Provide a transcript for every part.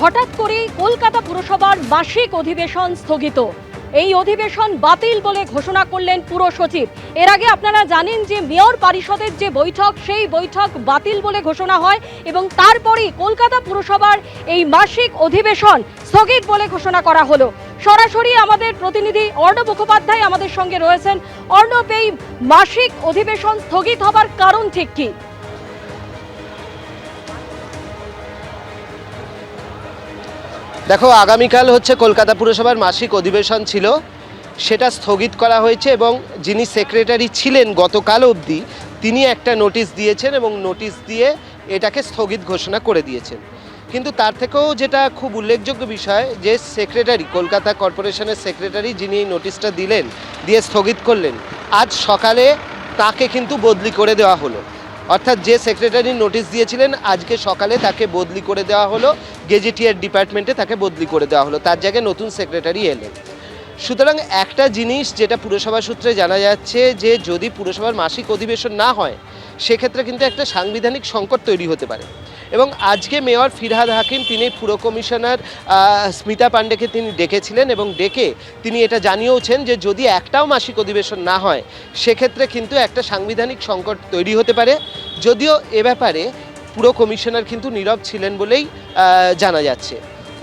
হঠাৎ করেই কলকাতা পুরসভার মাসিক অধিবেশন স্থগিত। এই অধিবেশন বাতিল বলে ঘোষণা করলেন পুর সচিব। এর আগে আপনারা জানেন যে মেয়র পরিষদের যে বৈঠক, সেই বৈঠক বাতিল বলে ঘোষণা হয় এবং তারপরেই কলকাতা পুরসভার এই মাসিক অধিবেশন স্থগিত বলে ঘোষণা করা হলো। সরাসরি আমাদের প্রতিনিধি অর্ণব মুখোপাধ্যায় আমাদের সঙ্গে রয়েছেন। অর্ণব, এই মাসিক অধিবেশন স্থগিত হবার কারণ ঠিক কি? দেখো, আগামীকাল হচ্ছে কলকাতা পুরসভার মাসিক অধিবেশন ছিল, সেটা স্থগিত করা হয়েছে এবং যিনি সেক্রেটারি ছিলেন গতকাল অবধি তিনি একটা নোটিশ দিয়েছেন এবং নোটিশ দিয়ে এটাকে স্থগিত ঘোষণা করে দিয়েছেন। কিন্তু তার থেকেও যেটা খুব উল্লেখযোগ্য বিষয়, যে সেক্রেটারি, কলকাতা কর্পোরেশনের সেক্রেটারি যিনি এই নোটিশটা দিলেন, দিয়ে স্থগিত করলেন, আজ সকালে তাকে কিন্তু বদলি করে দেওয়া হলো। অর্থাৎ যে সেক্রেটারি নোটিশ দিয়েছিলেন আজকে সকালে তাকে বদলি করে দেওয়া হলো, গেজেটিয়ার ডিপার্টমেন্টে তাকে বদলি করে দেওয়া হলো, তার জায়গায় নতুন সেক্রেটারি এলেন। সুতরাং একটা জিনিস যেটা পুরসভা সূত্রে জানা যাচ্ছে, যে যদি পুরসভার মাসিক অধিবেশন না হয় সেক্ষেত্রে কিন্তু একটা সাংবিধানিক সংকট তৈরি হতে পারে। এবং আজকে মেয়র ফিরহাদ হাকিম তিনি পুর কমিশনার স্মিতা পাণ্ডেকে তিনি ডেকেছিলেন এবং ডেকে তিনি এটা জানিয়েওছেন যে যদি একটাও মাসিক অধিবেশন না হয় সেক্ষেত্রে কিন্তু একটা সাংবিধানিক সংকট তৈরি হতে পারে। যদিও এ ব্যাপারে পুর কমিশনার কিন্তু নীরব ছিলেন বলেই জানা যাচ্ছে।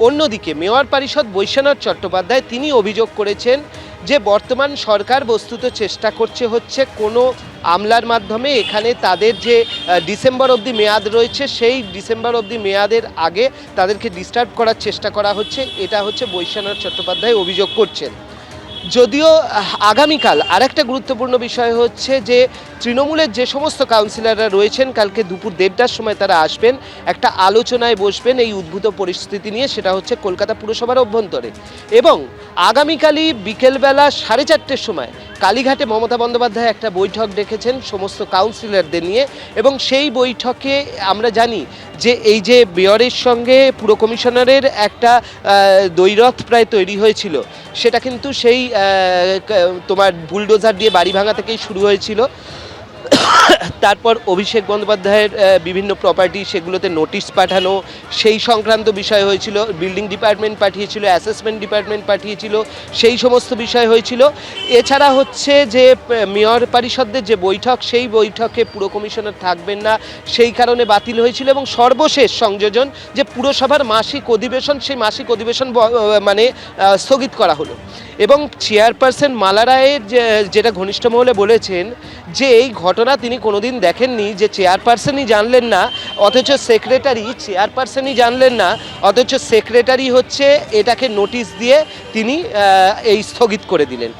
অন্যদিকে মেয়র পরিষদ বৈশ্বনাথ চট্টোপাধ্যায় তিনি অভিযোগ করেছেন যে বর্তমান সরকার বস্তুত চেষ্টা করছে হচ্ছে কোনো আমলার মাধ্যমে এখানে তাদের যে ডিসেম্বর অবধি মেয়াদ রয়েছে সেই ডিসেম্বর অবধি মেয়াদের আগে তাদেরকে ডিস্টার্ব করার চেষ্টা করা হচ্ছে, এটা হচ্ছে বৈশ্বনাথ চট্টোপাধ্যায় অভিযোগ করছেন। যদিও আগামীকাল আরেকটা গুরুত্বপূর্ণ বিষয় হচ্ছে যে তৃণমূলের যে সমস্ত কাউন্সিলররা রয়েছেন কালকে দুপুর 1:30টার সময় তারা আসবেন, একটা আলোচনায় বসবেন এই উদ্ভূত পরিস্থিতি নিয়ে, সেটা হচ্ছে কলকাতা পুরসভার অভ্যন্তরে। এবং আগামীকালই বিকেলবেলা 4:30টার সময় কালীঘাটে মমতা বন্দ্যোপাধ্যায় একটা বৈঠক ডেকেছেন সমস্ত কাউন্সিলরদের নিয়ে এবং সেই বৈঠকে আমরা জানি যে এই যে মেয়রের সঙ্গে পুর কমিশনারের একটা দ্বৈরথ প্রায় তৈরি হয়েছিল, সেটা কিন্তু সেই তোমার বুলডোজার দিয়ে বাড়ি ভাঙা থেকেই শুরু হয়েছিল। তারপর অভিষেক বন্দ্যোপাধ্যায়ের বিভিন্ন প্রপার্টি, সেগুলোতে নোটিশ পাঠানো, সেই সংক্রান্ত বিষয় হয়েছিল। বিল্ডিং ডিপার্টমেন্ট পাঠিয়েছিল, অ্যাসেসমেন্ট ডিপার্টমেন্ট পাঠিয়েছিল, সেই সমস্ত বিষয় হয়েছিল। এছাড়া হচ্ছে যে মেয়র পরিষদের যে বৈঠক, সেই বৈঠকে পুর কমিশনার থাকবেন না, সেই কারণে বাতিল হয়েছিল। এবং সর্বশেষ সংযোজন যে পুরসভার মাসিক অধিবেশন, সেই মাসিক অধিবেশন মানে স্থগিত করা হলো। এবং চেয়ারপারসন মালা রায়ের যেটা ঘনিষ্ঠ মহলে বলেছেন যে এই ঘটনা তিনি কোনোদিন দেখেননি, যে চেয়ারপারসনই জানলেন না অথচ সেক্রেটারি, চেয়ারপারসনই জানলেন না অথচ সেক্রেটারি হচ্ছে এটাকে নোটিশ দিয়ে তিনি এই স্থগিত করে দিলেন।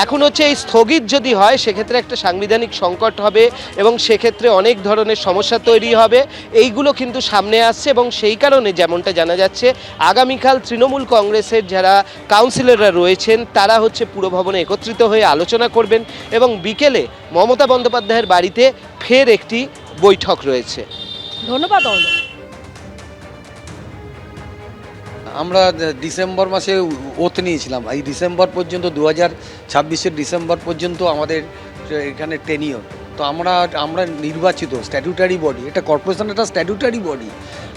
এখন হচ্ছে এই স্থগিত যদি হয় সেক্ষেত্রে একটা সাংবিধানিক সংকট হবে এবং সেক্ষেত্রে অনেক ধরনের সমস্যা তৈরি হবে, এইগুলো কিন্তু সামনে আসছে। এবং সেই কারণে যেমনটা জানা যাচ্ছে আগামীকাল তৃণমূল কংগ্রেসের যারা কাউন্সিলররা রয়েছেন তারা হচ্ছে পুরভবনে একত্রিত হয়ে আলোচনা করবেন এবং বিকেলে মমতা বন্দ্যোপাধ্যায়ের বাড়িতে ফের একটি বৈঠক রয়েছে। ধন্যবাদ অর্ণব। আমরা ডিসেম্বর মাসে ওথ নিয়েছিলাম, এই ডিসেম্বর পর্যন্ত 2026-এর ডিসেম্বর পর্যন্ত আমাদের এখানে টেনিওর। তো আমরা নির্বাচিত স্ট্যাটুটারি বডি, এটা কর্পোরেশন একটা স্ট্যাটুটারি বডি,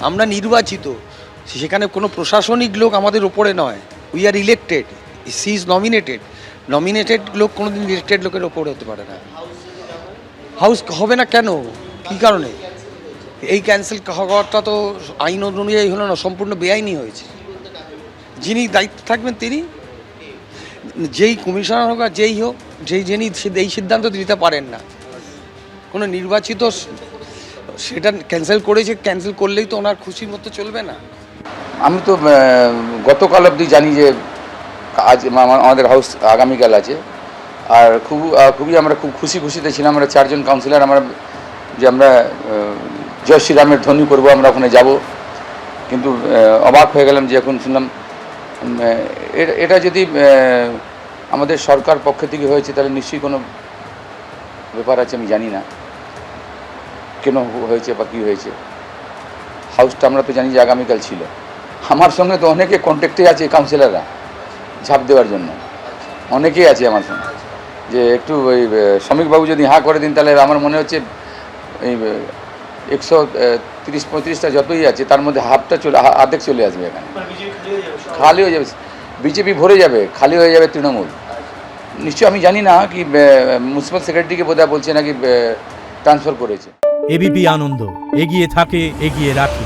আমরা নির্বাচিত, সেখানে কোনো প্রশাসনিক লোক আমাদের ওপরে নয়। We are elected, she is nominated লোক কোনোদিন ইলেক্টেড লোকের ওপরে হতে পারে না। হাউস হবে না কেন, কী কারণে? এই ক্যান্সেল হওয়াটা তো আইন অনুযায়ী হলো না, সম্পূর্ণ বেআইনি হয়েছে। যিনি দায়িত্ব থাকবেন তিনি, যেই কমিশনার হোক আর যেই হোক, যিনি এই সিদ্ধান্ত দিতে পারেন না। কোনো নির্বাচিত সেটা ক্যান্সেল করেছে, ক্যান্সেল করলেই তো ওনার খুশির মতো চলবে না। আমি তো গতকাল অবধি জানি যে আজ আমাদের হাউস আগামীকাল আছে, আর খুবই আমরা খুব খুশিতে ছিলাম। আমরা 4 জন কাউন্সিলর আমরা জয় শ্রীরামের ধ্বনি করবো, আমরা ওখানে যাব। কিন্তু অবাক হয়ে গেলাম যে এখন শুনলাম এটা যদি আমাদের সরকার পক্ষ থেকে হয়েছে তাহলে নিশ্চয়ই কোনো ব্যাপার আছে, আমি জানি না কেন হয়েছে বা কী হয়েছে। হাউসটা আমরা তো জানি যে আগামীকাল ছিল। আমার সঙ্গে তো অনেকে কন্ট্যাক্টে আছে কাউন্সিলররা ঝাঁপ দেওয়ার জন্য, অনেকেই আছে আমার সঙ্গে, যে একটু ওই শ্রমিকবাবু যদি হাঁ করে দিন তাহলে আমার মনে হচ্ছে এই 130-35টা যতই আছে তার মধ্যে অর্ধেক চলে আসবে এখানে, খালি হয়ে যাবে। বিজেপি ভরে যাবে, খালি হয়ে যাবে তৃণমূল। নিশ্চয়ই আমি জানি না কি মিউনিসিপ্যাল সেক্রেটারিকে বোধহয় বলছে নাকি ট্রান্সফার করেছে। এবিপি আনন্দ, এগিয়ে থাকে, এগিয়ে রাখে।